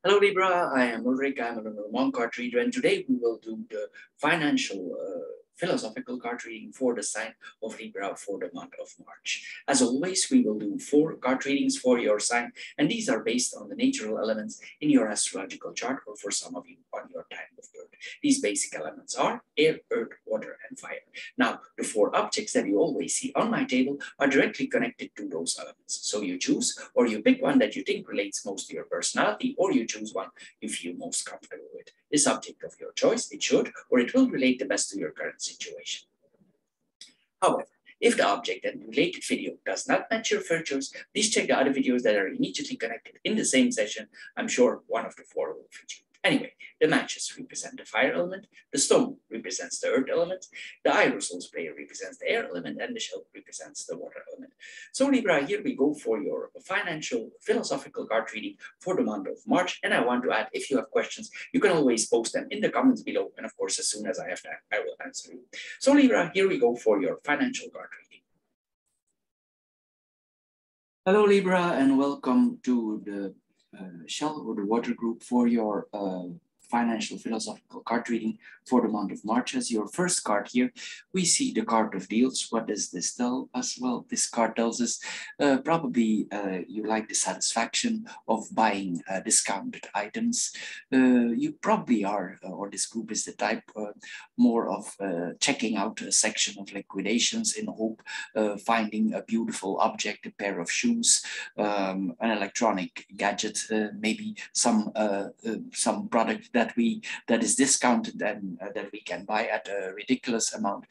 Hello Libra, I am Ulrich, I'm a Monk card reader, and today we will do the financial philosophical card reading for the sign of Libra for the month of March. As always, we will do 4 card readings for your sign, and these are based on the natural elements in your astrological chart, or for some of you on your time of birth. These basic elements are air, earth, water, and fire. Now, the 4 objects that you always see on my table are directly connected to those elements. So you choose or you pick one that you think relates most to your personality, or you choose one you feel most comfortable with. The subject of your choice, it should or it will relate the best to your current situation. However, if the object and related video does not match your features, please check the other videos that are immediately connected in the same session. I'm sure one of the 4 will fit you. Anyway, the matches represent the fire element, the stone represents the earth element, the aerosol spray represents the air element, and the shell represents the water element. So Libra, here we go for your financial philosophical card reading for the month of March. And I want to add, if you have questions, you can always post them in the comments below. And of course, as soon as I have time, I will answer you. So Libra, here we go for your financial card reading. Hello Libra, and welcome to the shell or the water group for your financial philosophical card reading for the month of March. As your first card here, we see the card of deals. What does this tell us? Well, this card tells us probably you like the satisfaction of buying discounted items. You probably are, or this group is the type more of checking out a section of liquidations in hope finding a beautiful object, a pair of shoes, an electronic gadget, maybe some product that is discounted and that we can buy at a ridiculous amount.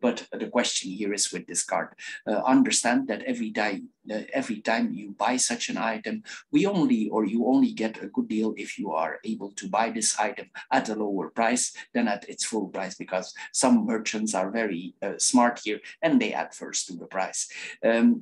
But the question here is with this card, understand that every time you buy such an item, you only get a good deal if you are able to buy this item at a lower price than at its full price, because some merchants are very smart here and they add first to the price.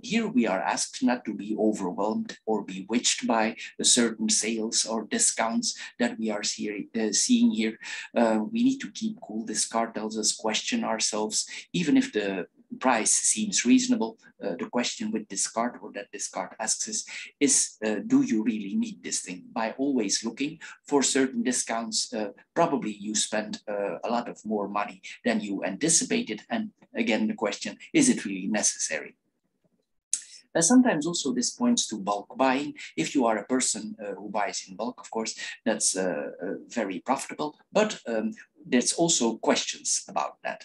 Here we are asked not to be overwhelmed or bewitched by the certain sales or discounts that we are seeing here. We need to keep cool. This card tells us question ourselves. Even if the price seems reasonable, the question with this card, or that this card asks us, is do you really need this thing? By always looking for certain discounts, probably you spend a lot of more money than you anticipated. And again, the question, is it really necessary? Sometimes also this points to bulk buying. If you are a person who buys in bulk, of course, that's very profitable, but there's also questions about that.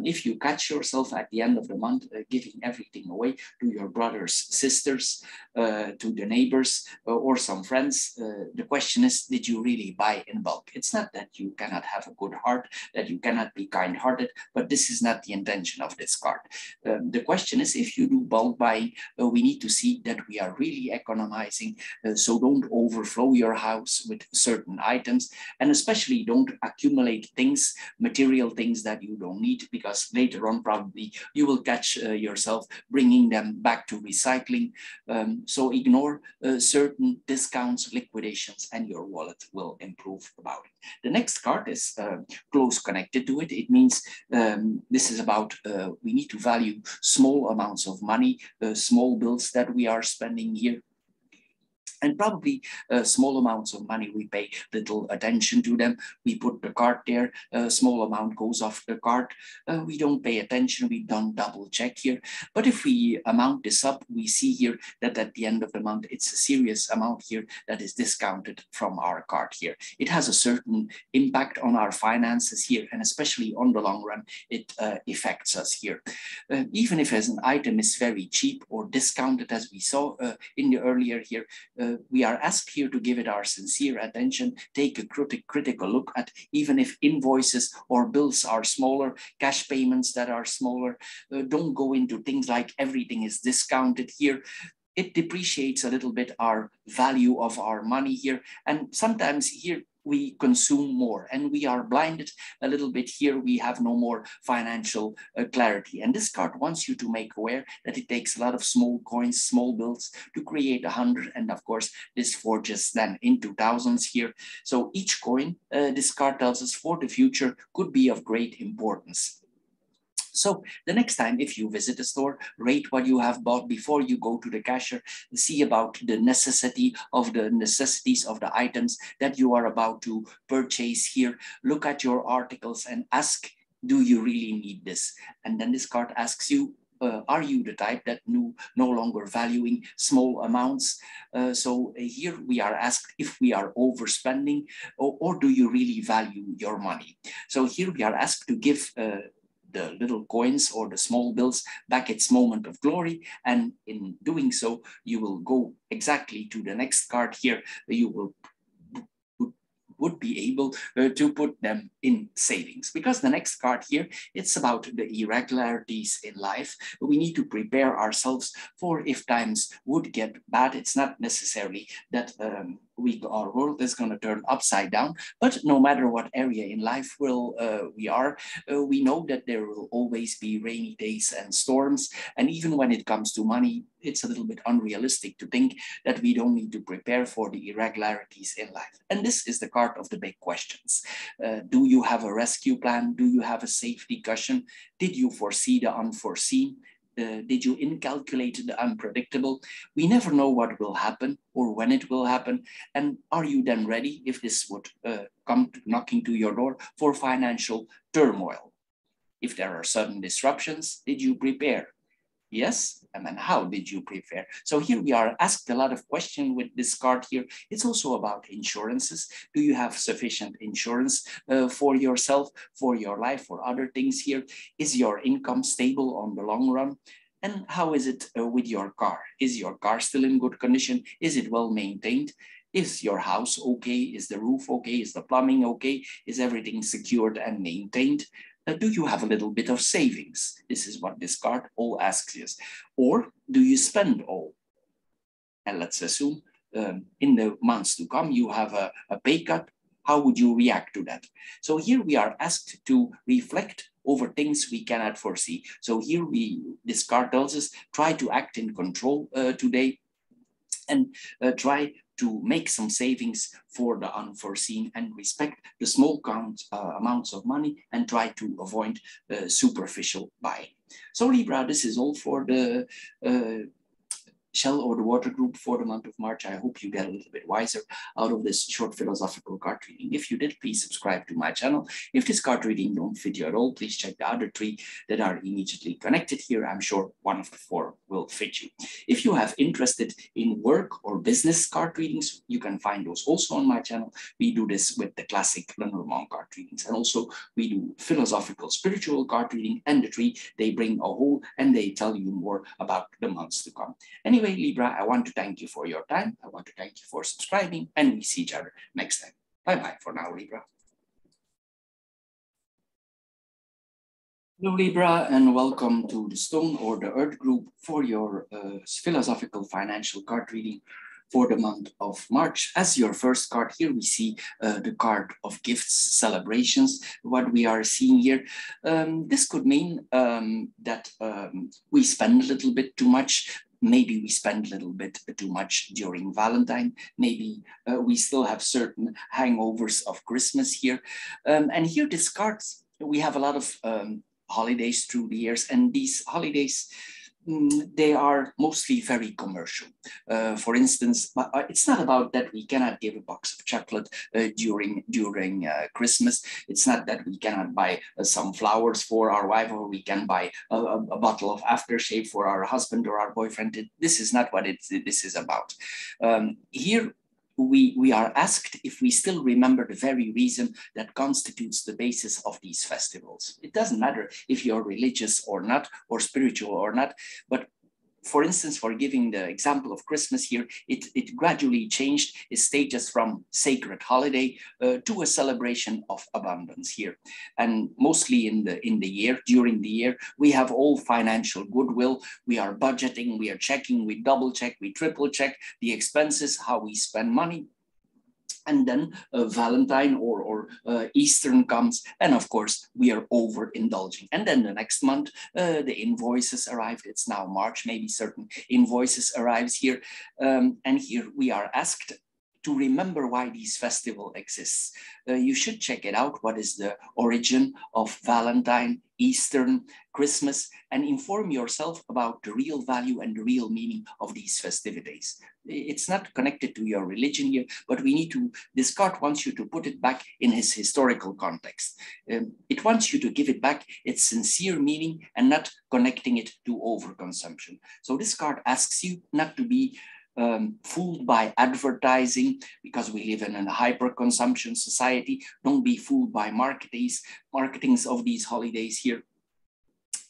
If you catch yourself at the end of the month giving everything away to your brothers, sisters, to the neighbors, or some friends, the question is, did you really buy in bulk? It's not that you cannot have a good heart, that you cannot be kind-hearted, but this is not the intention of this card. The question is, if you do bulk buying, we need to see that we are really economizing, so don't overflow your house with certain items, and especially don't accumulate things, material things that you don't need, because later on probably you will catch yourself bringing them back to recycling. So ignore certain discounts, liquidations, and your wallet will improve about it. The next card is close connected to it. It means this is about we need to value small amounts of money, small bills that we are spending here. And probably small amounts of money, we pay little attention to them. We put the card there, a small amount goes off the card. We don't pay attention, we don't double check here. But if we amount this up, we see here that at the end of the month, it's a serious amount here that is discounted from our card here. It has a certain impact on our finances here, and especially on the long run, it affects us here. Even if as an item is very cheap or discounted, as we saw in the earlier here, we are asked here to give it our sincere attention, take a critical look at, even if invoices or bills are smaller, cash payments that are smaller, don't go into things like everything is discounted here. It depreciates a little bit our value of our money here. And sometimes here we consume more and we are blinded a little bit here. We have no more financial clarity. And this card wants you to make aware that it takes a lot of small coins, small bills to create 100. And of course, this forges then into thousands here. So each coin, this card tells us for the future, could be of great importance. So the next time, if you visit a store, rate what you have bought before you go to the cashier, see about the necessities of the items that you are about to purchase here. Look at your articles and ask, do you really need this? And then this card asks you, are you the type that no longer valuing small amounts? So here we are asked if we are overspending, or do you really value your money? So here we are asked to give the little coins or the small bills back its moment of glory. And in doing so, you will go exactly to the next card here. You will would be able to put them in savings. Because the next card here, it's about the irregularities in life. We need to prepare ourselves for if times would get bad. It's not necessarily that our world is going to turn upside down, but no matter what area in life we know that there will always be rainy days and storms. And even when it comes to money, it's a little bit unrealistic to think that we don't need to prepare for the irregularities in life. And this is the card of the big questions. Do you have a rescue plan? Do you have a safety cushion? Did you foresee the unforeseen? Did you incalculate the unpredictable? We never know what will happen or when it will happen. And are you then ready if this would come knocking to your door for financial turmoil? If there are sudden disruptions, did you prepare? Yes, and then how did you prepare? So here we are asked a lot of questions with this card here. It's also about insurances. Do you have sufficient insurance for yourself, for your life, for other things here? Is your income stable on the long run? And how is it with your car? Is your car still in good condition? Is it well maintained? Is your house okay? Is the roof okay? Is the plumbing okay? Is everything secured and maintained? Do you have a little bit of savings? This is what this card all asks you. Or do you spend all? And let's assume in the months to come, you have a pay cut. How would you react to that? So here we are asked to reflect over things we cannot foresee. So here this card tells us, try to act in control today and try to make some savings for the unforeseen and respect the small amounts of money and try to avoid superficial buying. So Libra, this is all for the Shell or the Water Group for the month of March. I hope you get a little bit wiser out of this short philosophical card reading. If you did, please subscribe to my channel. If this card reading don't fit you at all, please check the other 3 that are immediately connected here. I'm sure one of the 4 will fit you. If you have interested in work or business card readings, you can find those also on my channel. We do this with the classic Lenormand card readings. And also we do philosophical, spiritual card reading, and the 3, they bring a whole and they tell you more about the months to come. Anyway, Libra, I want to thank you for your time. I want to thank you for subscribing, and we see each other next time. Bye-bye for now, Libra. Hello, Libra, and welcome to the Stone or the Earth group for your philosophical financial card reading for the month of March. As your first card here, we see the card of gifts, celebrations. What we are seeing here, this could mean that we spend a little bit too much. Maybe we spend a little bit too much during Valentine. Maybe we still have certain hangovers of Christmas here. And here this card, we have a lot of holidays through the years, and these holidays, they are mostly very commercial. For instance, it's not about that we cannot give a box of chocolate during Christmas. It's not that we cannot buy some flowers for our wife, or we can buy a bottle of aftershave for our husband or our boyfriend. This is not what this is about. Here, we are asked if we still remember the very reason that constitutes the basis of these festivals. It doesn't matter if you're religious or not, or spiritual or not, but for instance, for giving the example of Christmas here, it gradually changed its status from sacred holiday to a celebration of abundance here. And mostly in the year, during the year, we have all financial goodwill. We are budgeting, we are checking, we double check, we triple check the expenses, how we spend money. And then Valentine or Easter comes, and of course we are overindulging. And then the next month, the invoices arrived. It's now March, maybe certain invoices arrives here. And here we are asked to remember why this festival exists. You should check it out. What is the origin of Valentine, Easter, Christmas, and inform yourself about the real value and the real meaning of these festivities. It's not connected to your religion here, but we need to, this card wants you to put it back in his historical context. It wants you to give it back its sincere meaning and not connecting it to overconsumption. So this card asks you not to be fooled by advertising, because we live in a hyper-consumption society. Don't be fooled by marketings of these holidays here.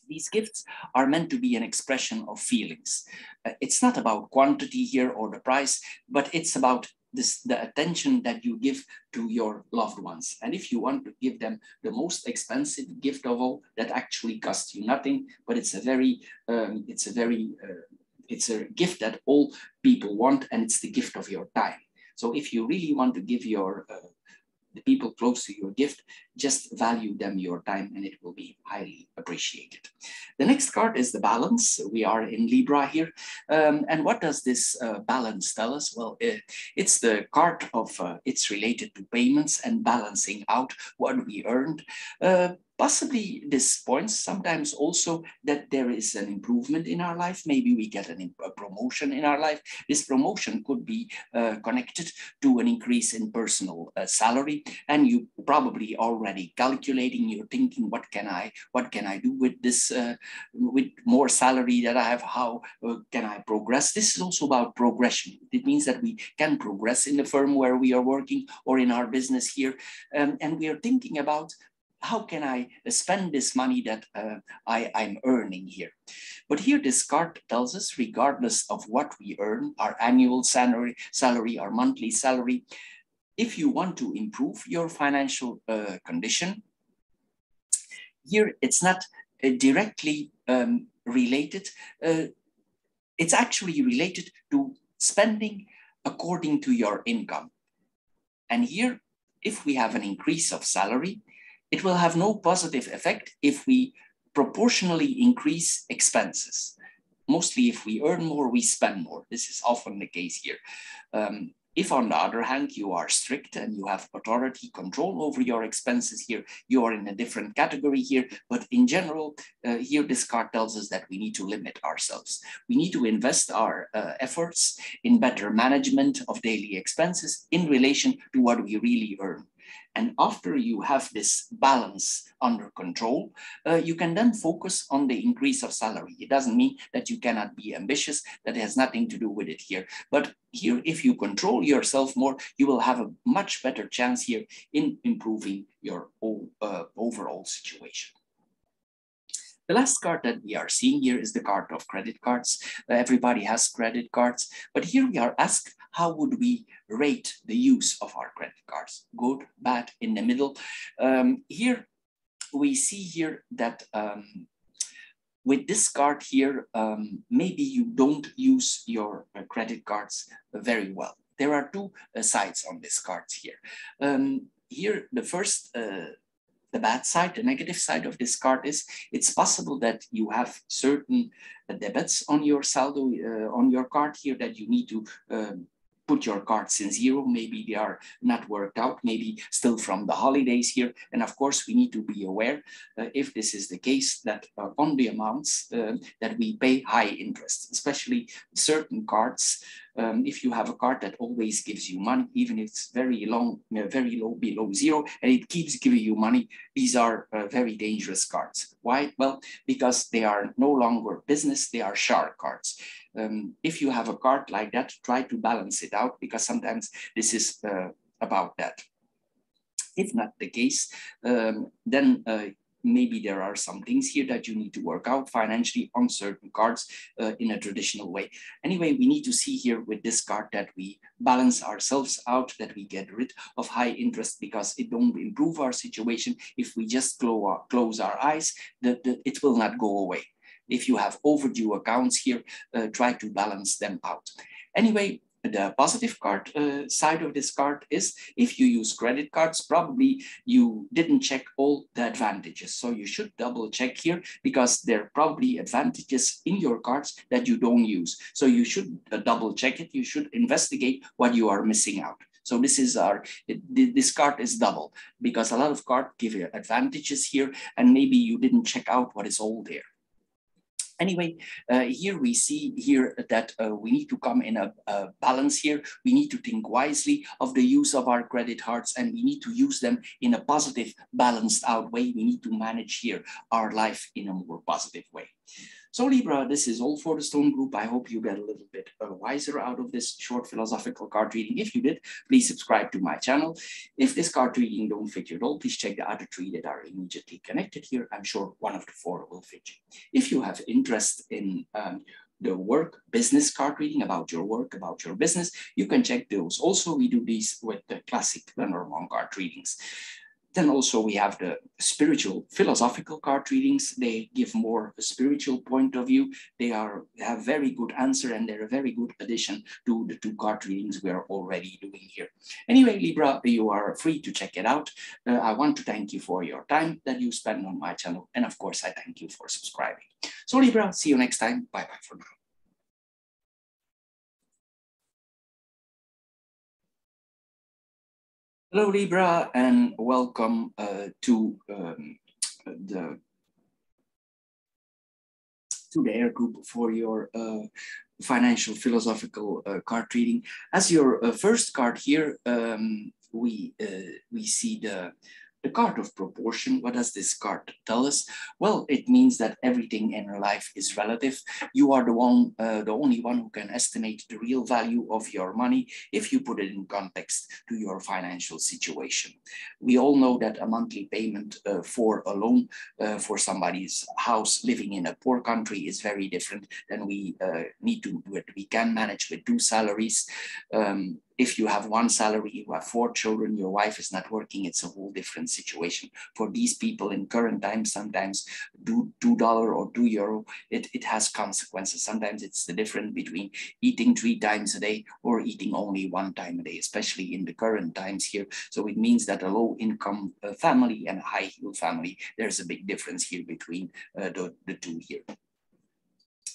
These gifts are meant to be an expression of feelings. It's not about quantity here or the price, but it's about the attention that you give to your loved ones. And if you want to give them the most expensive gift of all, that actually costs you nothing, but it's a gift that all people want, and it's the gift of your time. So if you really want to give the people close to your gift, just value them your time, and it will be highly appreciated. The next card is the balance. We are in Libra here. And what does this balance tell us? Well, it's the card of, it's related to payments and balancing out what we earned. Possibly this points sometimes also that there is an improvement in our life. Maybe we get a promotion in our life. This promotion could be connected to an increase in personal salary, and you probably already calculating. You're thinking, what can I do with this, with more salary that I have? How can I progress? This is also about progression. It means that we can progress in the firm where we are working or in our business here, and we are thinking about, how can I spend this money that I'm earning here? But here this card tells us, regardless of what we earn, our annual salary, our monthly salary, if you want to improve your financial condition, here it's not directly related. It's actually related to spending according to your income. And here, if we have an increase of salary, it will have no positive effect if we proportionally increase expenses. Mostly if we earn more, we spend more. This is often the case here. If on the other hand, you are strict and you have authority control over your expenses here, you are in a different category here. But in general, here this card tells us that we need to limit ourselves. We need to invest our efforts in better management of daily expenses in relation to what we really earn. And after you have this balance under control, you can then focus on the increase of salary. It doesn't mean that you cannot be ambitious. That has nothing to do with it here. But here, if you control yourself more, you will have a much better chance here in improving your overall situation. The last card that we are seeing here is the card of credit cards. Everybody has credit cards, but here we are asked, how would we rate the use of our credit cards? Good, bad, in the middle. Here we see here that with this card here, maybe you don't use your credit cards very well. There are two sides on these cards here. Here, the first, the bad side, the negative side of this card is, it's possible that you have certain debits on your saldo, on your card here, that you need to put your cards in zero. Maybe they are not worked out, maybe still from the holidays here. And of course, we need to be aware, if this is the case, that on the amounts that we pay high interest, especially certain cards. If you have a card that always gives you money, even if it's very low, below zero, and it keeps giving you money, these are very dangerous cards. Why? Well, because they are no longer business, they are shark cards. If you have a card like that, try to balance it out, because sometimes this is about that. If not the case, then maybe there are some things here that you need to work out financially on certain cards in a traditional way. Anyway, we need to see here with this card that we balance ourselves out, that we get rid of high interest, because it don't improve our situation. If we just close our eyes, it will not go away. If you have overdue accounts here, try to balance them out. Anyway, The positive card side of this card is if you use credit cards, probably you didn't check all the advantages. So you should double check here because there are probably advantages in your cards that you don't use. So you should double check it. You should investigate what you are missing out. So this card is double because a lot of cards give you advantages here and maybe you didn't check out what is all there. Anyway, here we see here that we need to come in a balance here. We need to think wisely of the use of our credit cards and we need to use them in a positive, balanced out way. We need to manage here our life in a more positive way. So Libra, this is all for the Stone Group. I hope you get a little bit wiser out of this short philosophical card reading. If you did, please subscribe to my channel. If this card reading don't fit you at all, please check the other three that are immediately connected here. I'm sure one of the four will fit you. If you have interest in the work, business card reading about your work, about your business, you can check those. Also, we do these with the classic Lenormand card readings. Then also we have the spiritual philosophical card readings. They give more a spiritual point of view. They have very good answer and they're a very good addition to the two card readings we are already doing here. Anyway, Libra, you are free to check it out. I want to thank you for your time that you spend on my channel. And of course, I thank you for subscribing. So Libra, see you next time. Bye-bye for now. Hello, Libra, and welcome to the Air Group for your financial philosophical card reading. As your first card here, we see the card of proportion. What does this card tell us? Well, it means that everything in your life is relative. You are the only one who can estimate the real value of your money if you put it in context to your financial situation. We all know that a monthly payment for a loan for somebody's house living in a poor country is very different than we can manage with two salaries. If you have one salary, you have 4 children, your wife is not working, it's a whole different situation. For these people in current times, sometimes $2 or €2, it has consequences. Sometimes it's the difference between eating 3 times a day or eating only 1 time a day, especially in the current times here. So it means that a low income family and a high yield family, there's a big difference here between the two here.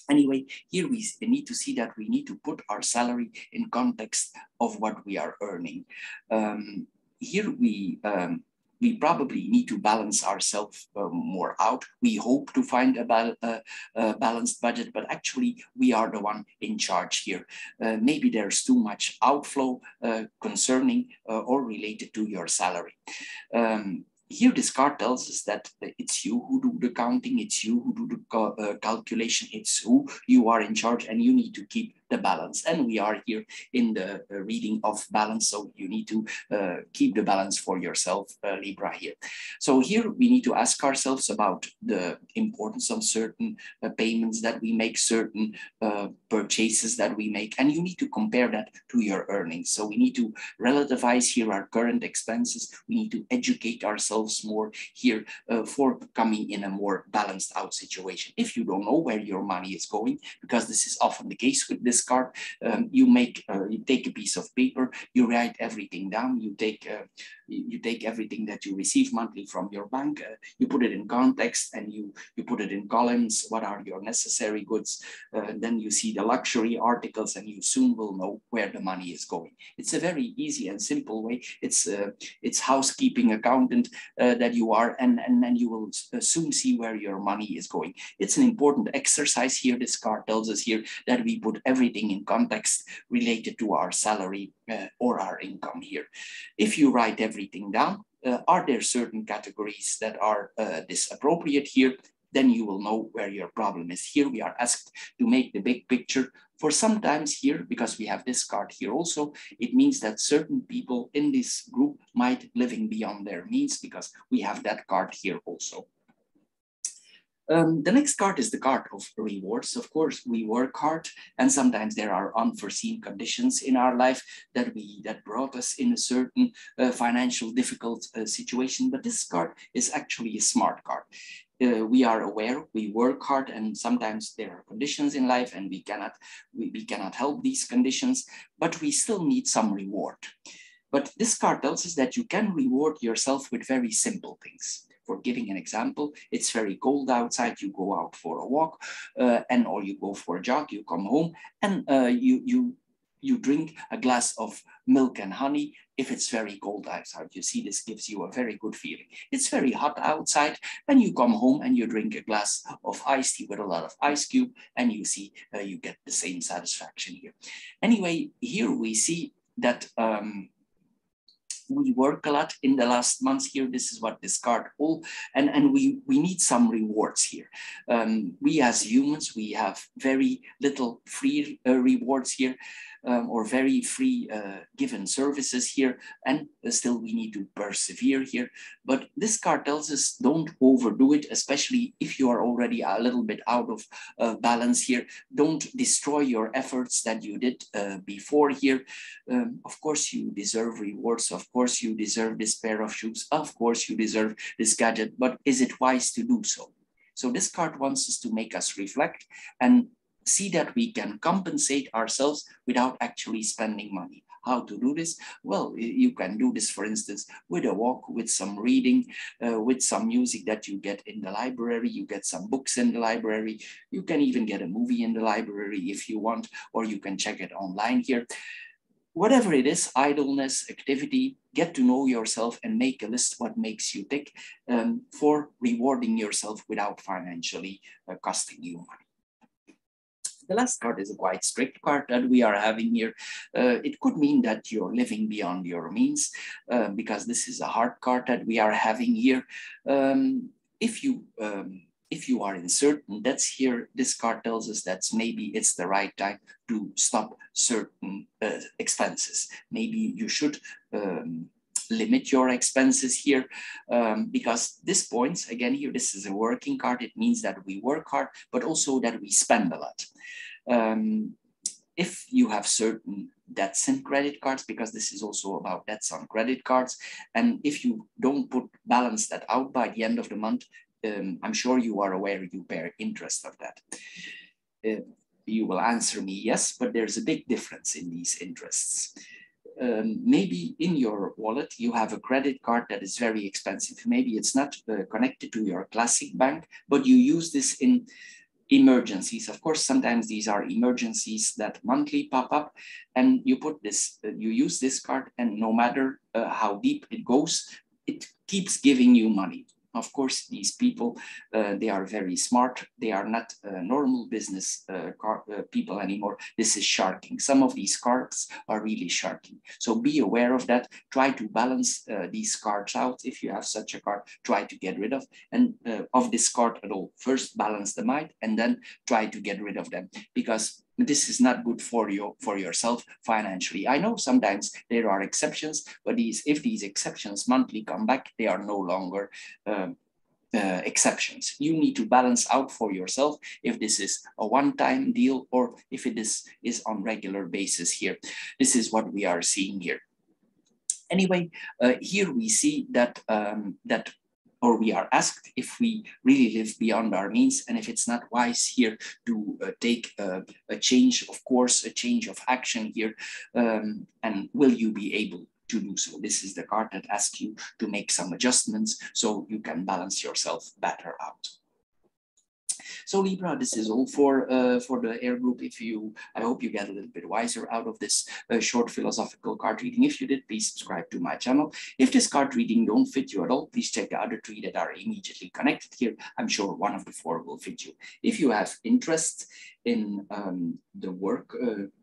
Anyway, here we need to see that we need to put our salary in context of what we are earning. Here we probably need to balance ourselves more out. We hope to find a balanced budget, but actually we are the one in charge here. Maybe there's too much outflow concerning or related to your salary. Here, this card tells us that it's you who do the counting, it's you who do the calculation, it's who you are in charge, and you need to keep the balance. And we are here in the reading of balance, so you need to keep the balance for yourself, Libra here. So here we need to ask ourselves about the importance of certain payments that we make, certain purchases that we make, and you need to compare that to your earnings. So we need to relativize here our current expenses. We need to educate ourselves more here for coming in a more balanced out situation. If you don't know where your money is going, because this is often the case with this card, you take a piece of paper, you write everything down, you take everything that you receive monthly from your bank, you put it in context, and you put it in columns. What are your necessary goods? Then you see the luxury articles, and you soon will know where the money is going. It's a very easy and simple way. It's housekeeping accountant that you are, and then you will soon see where your money is going. It's an important exercise here. This card tells us here that we put everything in context related to our salary or our income here. If you write everything down, are there certain categories that are disappropriate here? Then you will know where your problem is. Here we are asked to make the big picture. For sometimes here, because we have this card here also, it means that certain people in this group might living beyond their means, because we have that card here also. The next card is the card of rewards. Of course, we work hard, and sometimes there are unforeseen conditions in our life that brought us in a certain financial difficult situation. But this card is actually a smart card. we are aware, we work hard, and sometimes there are conditions in life and we cannot help these conditions, but we still need some reward. But this card tells us that you can reward yourself with very simple things. For giving an example, it's very cold outside, you go out for a walk, or you go for a jog, you come home, and you drink a glass of milk and honey. If it's very cold outside, you see, this gives you a very good feeling. It's very hot outside, and you come home and you drink a glass of iced tea with a lot of ice cube, and you see you get the same satisfaction here. Anyway, here we see that we work a lot in the last months here. This is what this card all, and we need some rewards here. We as humans, we have very little free rewards here, or very free given services here, and still we need to persevere here. But this card tells us don't overdo it, especially if you are already a little bit out of balance here. Don't destroy your efforts that you did before here. Of course you deserve rewards, of course you deserve this pair of shoes, of course you deserve this gadget, but is it wise to do so? So this card wants us to make us reflect and see that we can compensate ourselves without actually spending money. How to do this? Well, you can do this, for instance, with a walk, with some reading, with some music that you get in the library. You get some books in the library. You can even get a movie in the library if you want, or you can check it online here. Whatever it is, idleness, activity, get to know yourself and make a list what makes you tick for rewarding yourself without financially costing you money. The last card is a quite strict card that we are having here. It could mean that you're living beyond your means, because this is a hard card that we are having here. If you are in certain debts here, this card tells us that maybe it's the right time to stop certain expenses. Maybe you should limit your expenses here, because this points, again here, this is a working card. It means that we work hard, but also that we spend a lot. If you have certain debts in credit cards, because this is also about debts on credit cards, and if you don't balance that out by the end of the month, I'm sure you are aware you bear interest of that. You will answer me yes, but there's a big difference in these interests. Maybe in your wallet you have a credit card that is very expensive. Maybe it's not connected to your classic bank, but you use this in emergencies. Of course, sometimes these are emergencies that monthly pop up, and you put this, you use this card, and no matter how deep it goes, it keeps giving you money. Of course, these people, they are very smart. They are not normal business people anymore. This is sharking. Some of these cards are really sharking. So be aware of that. Try to balance these cards out. If you have such a card, try to get rid of this card at all. First, balance them out, and then try to get rid of them, because this is not good for yourself financially. I know sometimes there are exceptions, but if these exceptions monthly come back, they are no longer exceptions. You need to balance out for yourself if this is a one-time deal or if it is on regular basis here. This is what we are seeing here. Anyway, here we see that or we are asked if we really live beyond our means, and if it's not wise here to take a change of course, a change of action here, and will you be able to do so? This is the card that asks you to make some adjustments so you can balance yourself better out. So Libra, this is all for the air group. I hope you get a little bit wiser out of this short philosophical card reading. If you did, please subscribe to my channel. If this card reading don't fit you at all, please check the other 3 that are immediately connected here. I'm sure one of the 4 will fit you. If you have interest in the work,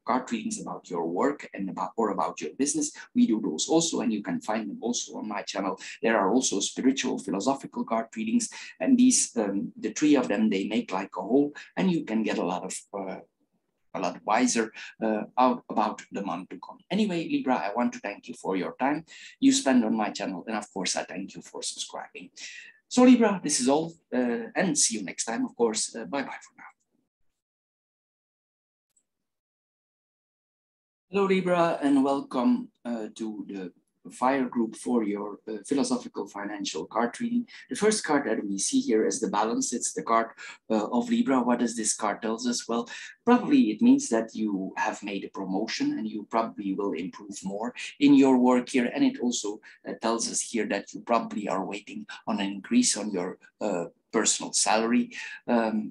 card readings about your work and about your business, we do those also, and you can find them also on my channel. There are also spiritual philosophical card readings, and these the 3 of them, they make like a whole, and you can get a lot wiser out about the month to come. Anyway, Libra, I want to thank you for your time you spend on my channel, and of course I thank you for subscribing. So Libra, this is all, and see you next time, of course. Bye bye for now. Hello Libra, and welcome to the fire group for your philosophical financial card reading. The first card that we see here is the balance. It's the card of Libra. What does this card tells us? Well, probably it means that you have made a promotion and you probably will improve more in your work here. And it also tells us here that you probably are waiting on an increase on your personal salary.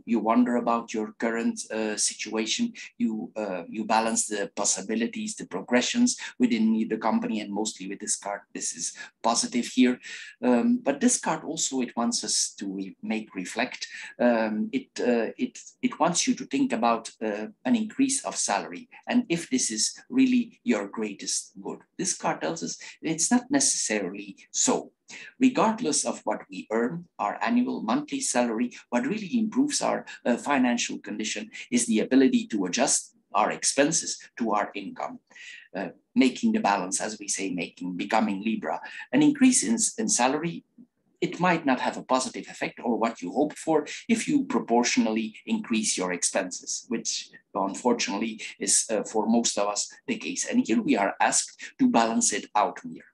You wonder about your current situation. You balance the possibilities, the progressions within the company, and mostly with this card, this is positive here. But this card also, it wants us to make reflect. It wants you to think about an increase of salary, and if this is really your greatest good. This card tells us it's not necessarily so. Regardless of what we earn, our annual monthly salary, what really improves our financial condition is the ability to adjust our expenses to our income, making the balance, as we say, becoming Libra. An increase in salary, it might not have a positive effect or what you hoped for if you proportionally increase your expenses, which unfortunately is for most of us the case. And here we are asked to balance it out here.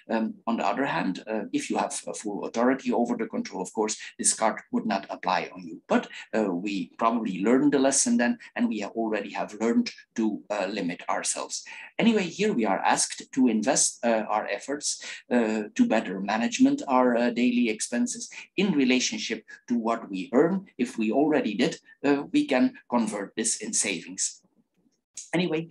On the other hand, if you have a full authority over the control, of course, this card would not apply on you. But we probably learned the lesson then, and we already have learned to limit ourselves. Anyway, here we are asked to invest our efforts to better management our daily expenses in relationship to what we earn. If we already did, we can convert this in savings. Anyway,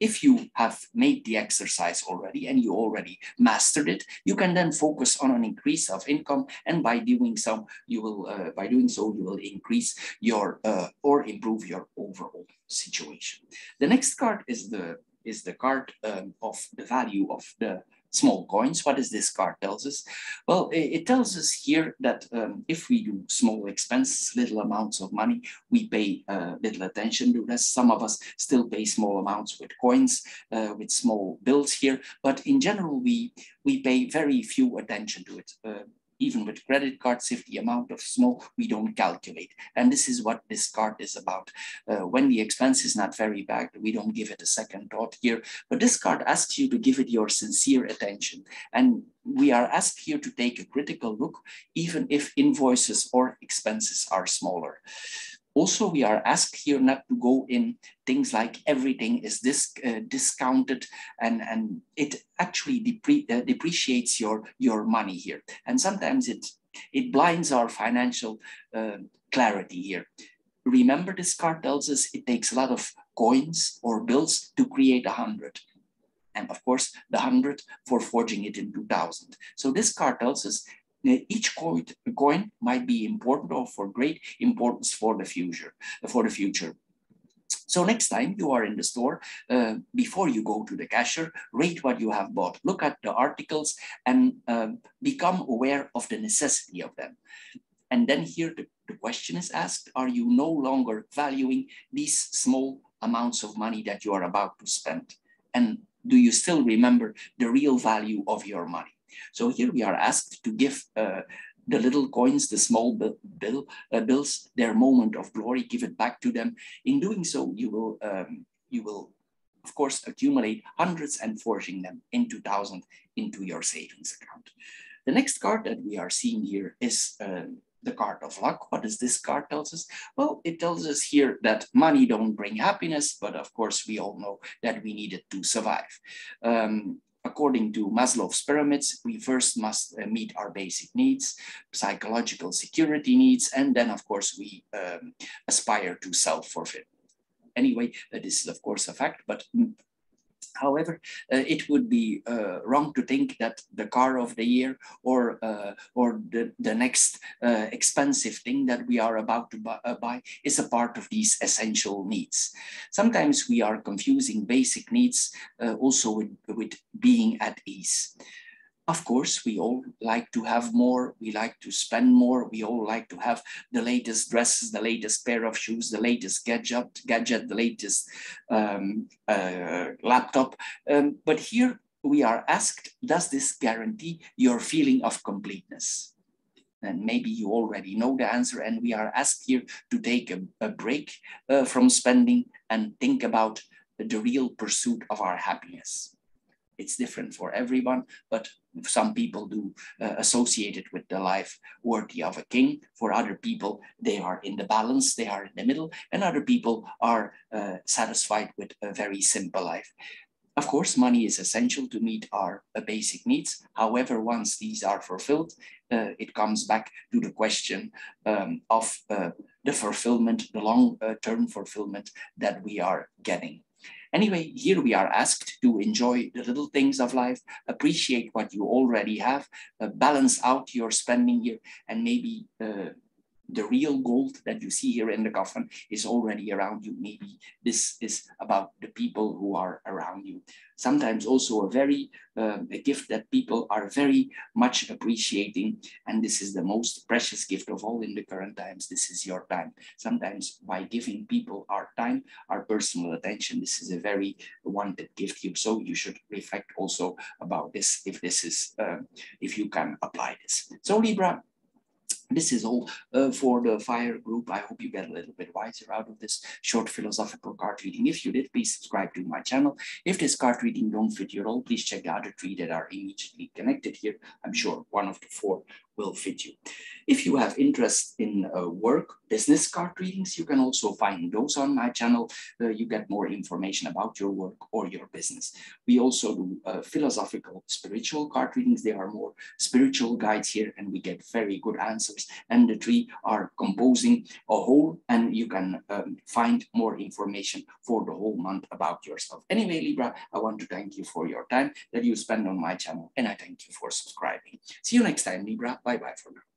if you have made the exercise already and you already mastered it, you can then focus on an increase of income, and by doing so, you will increase your or improve your overall situation. The next card is the card of the value of the small coins. What does this card tells us? Well, it tells us here that if we do small expenses, little amounts of money, we pay little attention to this. Some of us still pay small amounts with coins, with small bills here, but in general, we pay very few attention to it. Even with credit cards, if the amount of small, we don't calculate. And this is what this card is about. When the expense is not very bad, we don't give it a second thought here. But this card asks you to give it your sincere attention. And we are asked here to take a critical look, even if invoices or expenses are smaller. Also, we are asked here not to go in things like everything is discounted, and it actually depreciates your money here. And sometimes it blinds our financial clarity here. Remember, this card tells us it takes a lot of coins or bills to create 100. And of course, the 100 for forging it in 2000. So this card tells us each coin might be important or for great importance for the future. So next time you are in the store, before you go to the cashier, rate what you have bought. Look at the articles and become aware of the necessity of them. And then here the question is asked, are you no longer valuing these small amounts of money that you are about to spend? And do you still remember the real value of your money? So here we are asked to give the little coins, the small bills, their moment of glory, give it back to them. In doing so, you will, of course, accumulate hundreds and forging them in 2000 into your savings account. The next card that we are seeing here is the card of luck. What does this card tells us? Well, it tells us here that money don't bring happiness, but of course we all know that we need it to survive. According to Maslow's pyramids, we first must meet our basic needs, psychological security needs, and then of course we aspire to self-fulfillment. Anyway, this is of course a fact, but however, it would be wrong to think that the car of the year or the next expensive thing that we are about to buy is a part of these essential needs. Sometimes we are confusing basic needs also with being at ease. Of course, we all like to have more, we like to spend more, we all like to have the latest dresses, the latest pair of shoes, the latest gadget, the latest laptop. But here we are asked, does this guarantee your feeling of completeness? And maybe you already know the answer, and we are asked here to take a break from spending and think about the real pursuit of our happiness. It's different for everyone, but some people do associate it with the life worthy of a king. For other people, they are in the balance, they are in the middle, and other people are satisfied with a very simple life. Of course, money is essential to meet our basic needs. However, once these are fulfilled, it comes back to the question of the fulfillment, the long-term fulfillment that we are getting. Anyway, here we are asked to enjoy the little things of life, appreciate what you already have, balance out your spending here, and maybe the real gold that you see here in the coffin is already around you. Maybe this is about the people who are around you. Sometimes also a gift that people are very much appreciating, and this is the most precious gift of all in the current times. This is your time. Sometimes by giving people our time, our personal attention, this is a very wanted gift here. So you should reflect also about this, if this is, if you can apply this. So Libra, this is all for the fire group. I hope you get a little bit wiser out of this short philosophical card reading. If you did, please subscribe to my channel. If this card reading don't fit your role, please check the other 3 that are immediately connected here. I'm sure one of the 4 will fit you. If you have interest in work, business card readings, you can also find those on my channel. You get more information about your work or your business. We also do philosophical, spiritual card readings. They are more spiritual guides here, and we get very good answers. And the 3 are composing a whole, and you can find more information for the whole month about yourself. Anyway, Libra, I want to thank you for your time that you spend on my channel, and I thank you for subscribing. See you next time, Libra. Bye-bye for now.